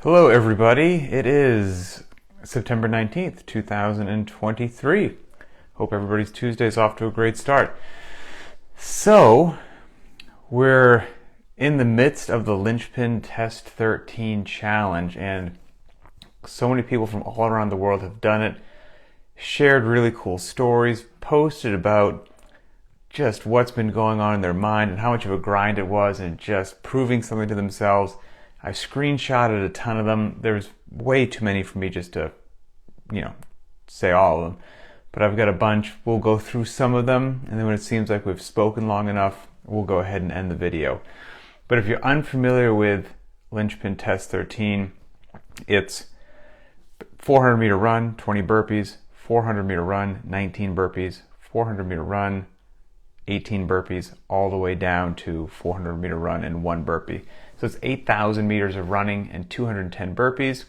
Hello everybody, it is September 19th, 2023. Hope everybody's Tuesday's off to a great start. So, we're in the midst of the Linchpin Test 13 challenge, and so many people from all around the world have done it, shared really cool stories, posted about just what's been going on in their mind and how much of a grind it was and just proving something to themselves. I screenshotted a ton of them. There's way too many for me just to, say all of them. But I've got a bunch. We'll go through some of them, and then when it seems like we've spoken long enough, we'll go ahead and end the video. But if you're unfamiliar with Linchpin Test 13, it's 400 meter run, 20 burpees, 400 meter run, 19 burpees, 400 meter run, 18 burpees, all the way down to 400 meter run and 1 burpee. So it's 8,000 meters of running and 210 burpees.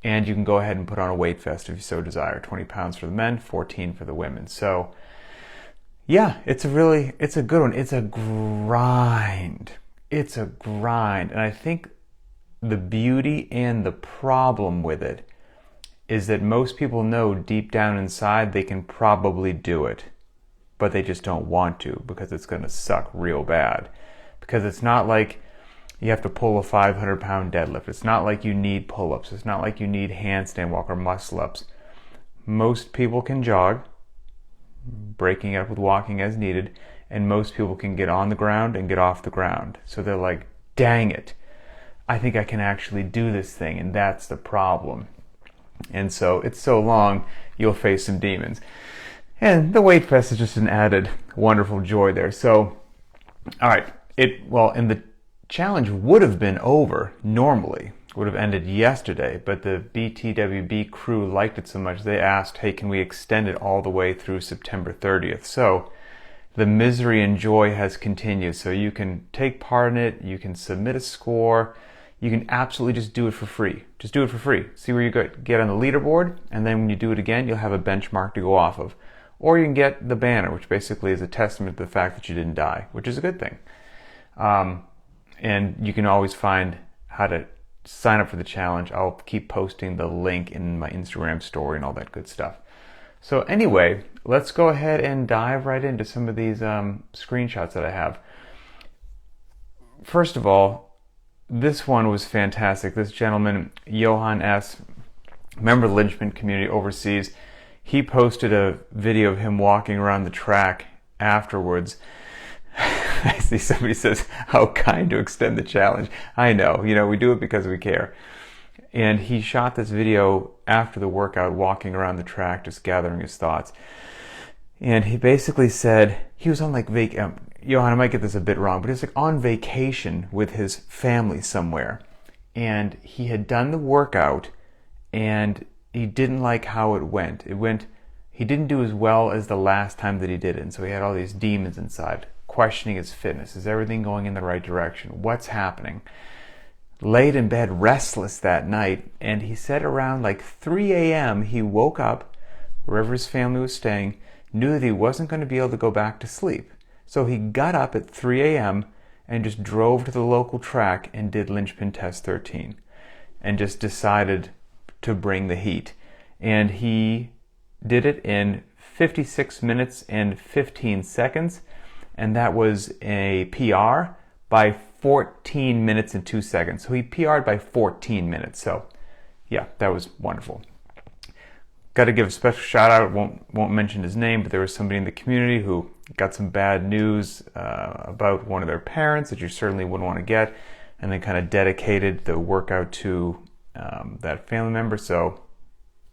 And you can go ahead and put on a weight vest if you so desire. 20 pounds for the men, 14 for the women. So yeah, it's a good one. It's a grind. And I think the beauty and the problem with it is that most people know deep down inside they can probably do it, but they just don't want to because it's going to suck real bad. Because it's not like you have to pull a 500-pound deadlift. It's not like you need pull-ups. It's not like you need handstand walk or muscle-ups. Most people can jog, breaking it up with walking as needed, and most people can get on the ground and get off the ground. So they're like, dang it, I think I can actually do this thing, and that's the problem. And so it's so long, you'll face some demons. And the weight vest is just an added wonderful joy there. So, all right, and the challenge would have been over normally, would have ended yesterday, but the BTWB crew liked it so much they asked, hey, can we extend it all the way through September 30th? So the misery and joy has continued. So you can take part in it, you can submit a score, you can absolutely just do it for free. Just do it for free. See where you get on the leaderboard, and then when you do it again, you'll have a benchmark to go off of. Or you can get the banner, which basically is a testament to the fact that you didn't die, which is a good thing. And you can always find how to sign up for the challenge. I'll keep posting the link in my Instagram story and all that good stuff. So anyway, let's go ahead and dive right into some of these screenshots that I have. First of all, this one was fantastic. This gentleman, Johan S., member of the Linchpin community overseas, he posted a video of him walking around the track afterwards. I see somebody says, how kind to extend the challenge. I know, we do it because we care. And he shot this video after the workout, walking around the track, just gathering his thoughts. And he basically said, he was on Johan, I might get this a bit wrong, but he was on vacation with his family somewhere. And he had done the workout, and he didn't like how it went. He didn't do as well as the last time that he did it. And so he had all these demons inside, questioning his fitness. Is everything going in the right direction? What's happening? Laid in bed restless that night, and he said around 3 a.m. he woke up wherever his family was staying, knew that he wasn't going to be able to go back to sleep. So he got up at 3 a.m. and just drove to the local track and did Linchpin Test 13 and just decided to bring the heat. And he did it in 56 minutes and 15 seconds. And that was a PR by 14 minutes and 2 seconds. So he PR'd by 14 minutes. So yeah, that was wonderful. Got to give a special shout out. Won't mention his name, but there was somebody in the community who got some bad news about one of their parents that you certainly wouldn't want to get, and then kind of dedicated the workout to that family member. So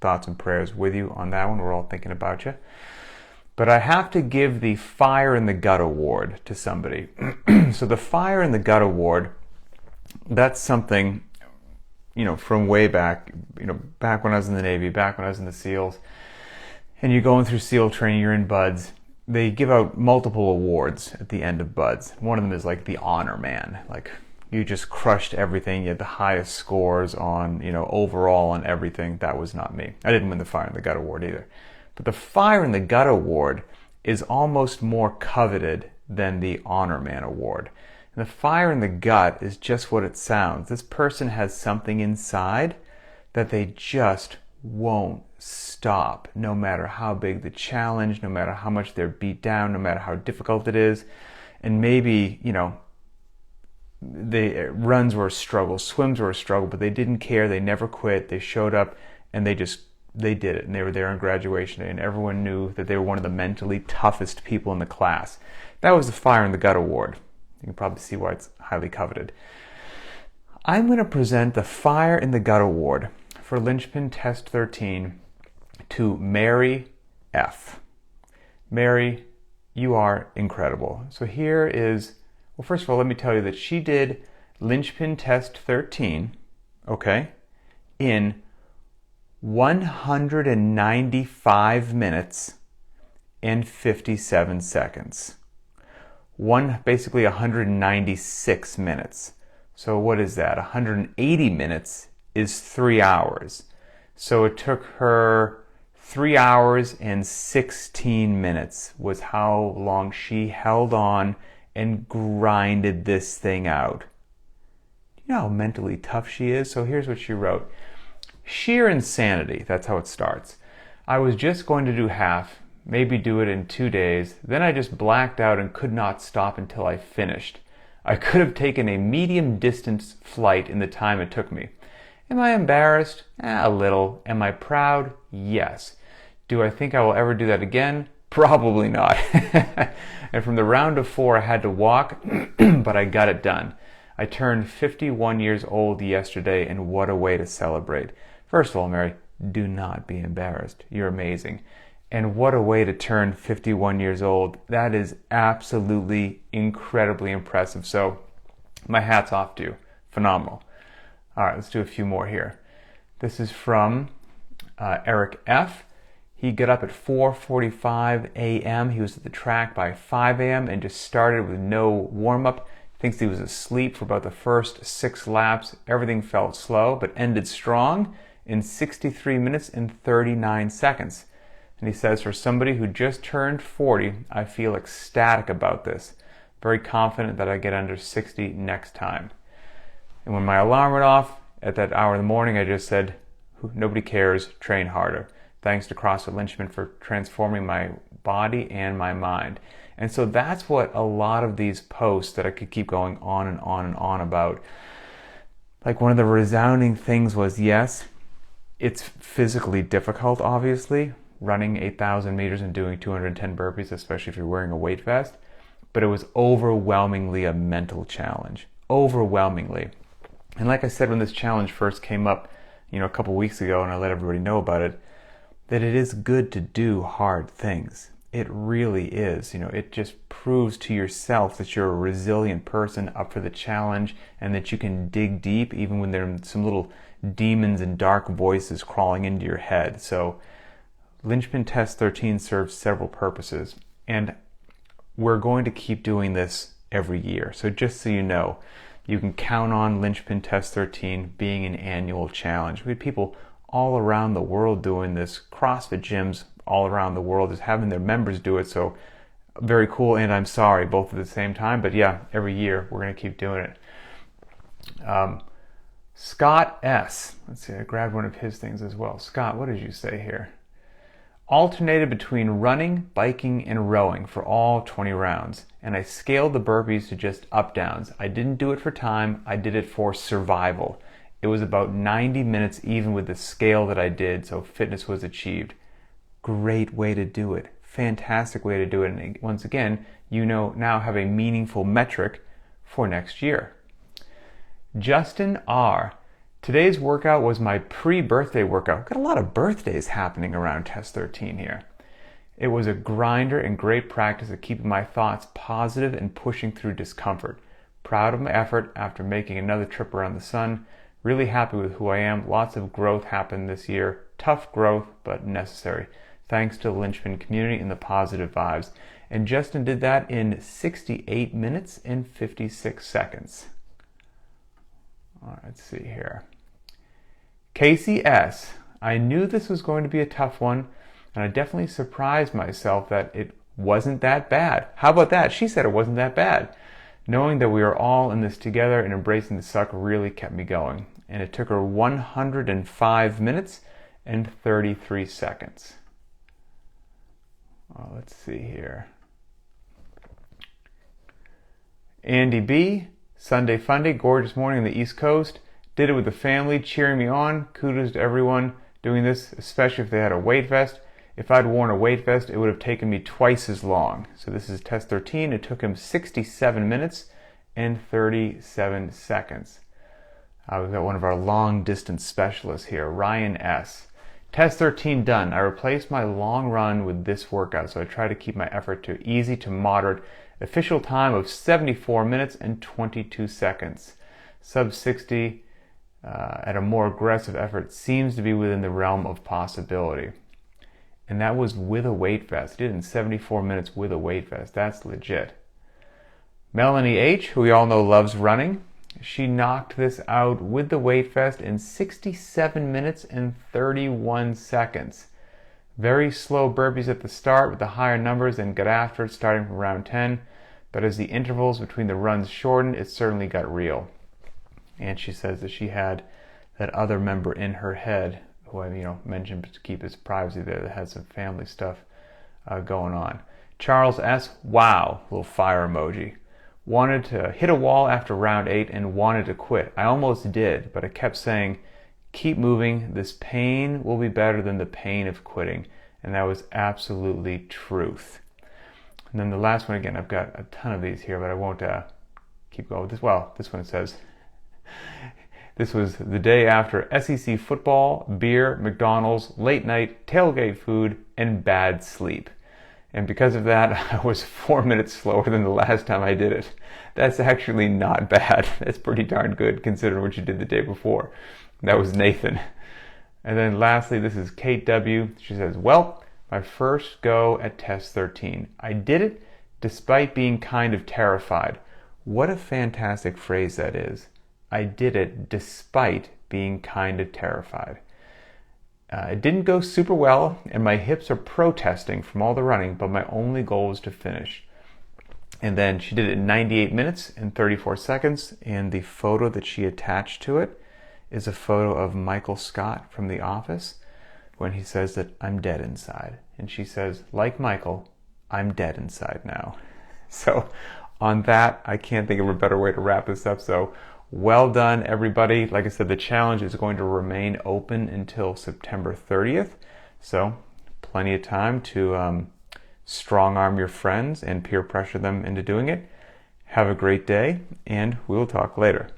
thoughts and prayers with you on that one. We're all thinking about you. But I have to give the Fire in the Gut Award to somebody. So the Fire in the Gut Award, that's something, from way back, back when I was in the Navy, back when I was in the SEALs, and you're going through SEAL training, you're in BUDS. They give out multiple awards at the end of BUDS. One of them is the Honor Man. You just crushed everything. You had the highest scores on, overall on everything. That was not me. I didn't win the Fire in the Gut Award either. But the Fire in the Gut Award is almost more coveted than the Honor Man Award. And the fire in the gut is just what it sounds. This person has something inside that they just won't stop, no matter how big the challenge, no matter how much they're beat down, no matter how difficult it is. And maybe, the runs were a struggle, swims were a struggle, but they didn't care. They never quit. They showed up and they did it. And they were there on graduation day, and everyone knew that they were one of the mentally toughest people in the class. That was the Fire in the Gut Award. You can probably see why it's highly coveted. I'm going to present the Fire in the Gut Award for Linchpin Test 13 to Mary F. Mary, you are incredible. So here is, well, first of all, let me tell you that she did Linchpin Test 13, okay, in 195 minutes and 57 seconds. Basically 196 minutes. So what is that? 180 minutes is 3 hours. So it took her 3 hours and 16 minutes was how long she held on and grinded this thing out. You know how mentally tough she is? So here's what she wrote. Sheer insanity, that's how it starts. I was just going to do half, maybe do it in 2 days. Then I just blacked out and could not stop until I finished. I could have taken a medium distance flight in the time it took me. Am I embarrassed? A little. Am I proud? Yes. Do I think I will ever do that again? Probably not. And from the round of 4, I had to walk, but I got it done. I turned 51 years old yesterday, and what a way to celebrate. First of all, Mary, do not be embarrassed. You're amazing. And what a way to turn 51 years old. That is absolutely incredibly impressive. So my hat's off to you. Phenomenal. All right, let's do a few more here. This is from Eric F. He got up at 4:45 a.m. He was at the track by 5 a.m. and just started with no warm-up. Thinks he was asleep for about the first 6 laps. Everything felt slow, but ended strong in 63 minutes and 39 seconds. And he says, for somebody who just turned 40, I feel ecstatic about this. Very confident that I get under 60 next time. And when my alarm went off at that hour in the morning, I just said, nobody cares, train harder. Thanks to CrossFit Linchpin for transforming my body and my mind. And so that's what a lot of these posts that I could keep going on and on and on about. Like one of the resounding things was, yes, it's physically difficult, obviously, running 8,000 meters and doing 210 burpees, especially if you're wearing a weight vest. But it was overwhelmingly a mental challenge. Overwhelmingly. And like I said, when this challenge first came up, a couple weeks ago, and I let everybody know about it, that it is good to do hard things. It really is. It just proves to yourself that you're a resilient person up for the challenge and that you can dig deep even when there are some little demons and dark voices crawling into your head. So Linchpin Test 13 serves several purposes, and we're going to keep doing this every year. So just so you know, you can count on Linchpin Test 13 being an annual challenge. We had people all around the world doing this. CrossFit gyms all around the world is having their members do it. So very cool, and I'm sorry, both at the same time. But yeah, every year we're going to keep doing it. Scott S. Let's see, I grabbed one of his things as well. Scott, what did you say here? Alternated between running, biking, and rowing for all 20 rounds. And I scaled the burpees to just up downs. I didn't do it for time, I did it for survival. It was about 90 minutes even with the scale that I did, so fitness was achieved. Great way to do it. Fantastic way to do it. And once again, now have a meaningful metric for next year. Justin R. Today's workout was my pre-birthday workout. Got a lot of birthdays happening around Test 13 here. It was a grinder and great practice at keeping my thoughts positive and pushing through discomfort. Proud of my effort after making another trip around the sun. Really happy with who I am. Lots of growth happened this year. Tough growth, but necessary. Thanks to the Linchpin community and the positive vibes. And Justin did that in 68 minutes and 56 seconds. All right, let's see here. Casey S. I knew this was going to be a tough one, and I definitely surprised myself that it wasn't that bad. How about that? She said it wasn't that bad. Knowing that we are all in this together and embracing the suck really kept me going. And it took her 105 minutes and 33 seconds. Let's see here. Andy B, Sunday Funday, gorgeous morning on the East Coast. Did it with the family, cheering me on. Kudos to everyone doing this, especially if they had a weight vest. If I'd worn a weight vest, it would have taken me twice as long. So this is test 13. It took him 67 minutes and 37 seconds. We've got one of our long distance specialists here, Ryan S. Test 13 done. I replaced my long run with this workout, so I try to keep my effort to easy to moderate. Official time of 74 minutes and 22 seconds. Sub 60 at a more aggressive effort seems to be within the realm of possibility. And that was with a weight vest. He did it in 74 minutes with a weight vest. That's legit. Melanie H., who we all know loves running, she knocked this out with the weight vest in 67 minutes and 31 seconds. Very slow burpees at the start with the higher numbers and got after it starting from round 10. But as the intervals between the runs shortened, it certainly got real. And she says that she had that other member in her head, who I mentioned to keep his privacy there, that had some family stuff going on. Charles S., wow, little fire emoji. Wanted to hit a wall after round 8 and wanted to quit. I almost did, but I kept saying, keep moving. This pain will be better than the pain of quitting. And that was absolutely truth. And then the last one, again, I've got a ton of these here, but I won't keep going with this. Well, this one says, this was the day after SEC football, beer, McDonald's, late night, tailgate food, and bad sleep. And because of that, I was 4 minutes slower than the last time I did it. That's actually not bad. That's pretty darn good considering what you did the day before. That was Nathan. And then lastly, this is Kate W. She says, well, my first go at test 13. I did it despite being kind of terrified. What a fantastic phrase that is. I did it despite being kind of terrified. It didn't go super well, and my hips are protesting from all the running, but my only goal was to finish. And then she did it in 98 minutes and 34 seconds, and the photo that she attached to it is a photo of Michael Scott from The Office when he says that I'm dead inside. And she says, like Michael, I'm dead inside now. So on that, I can't think of a better way to wrap this up. So well done, everybody. Like I said, the challenge is going to remain open until September 30th. So plenty of time to strong arm your friends and peer pressure them into doing it. Have a great day, and we'll talk later.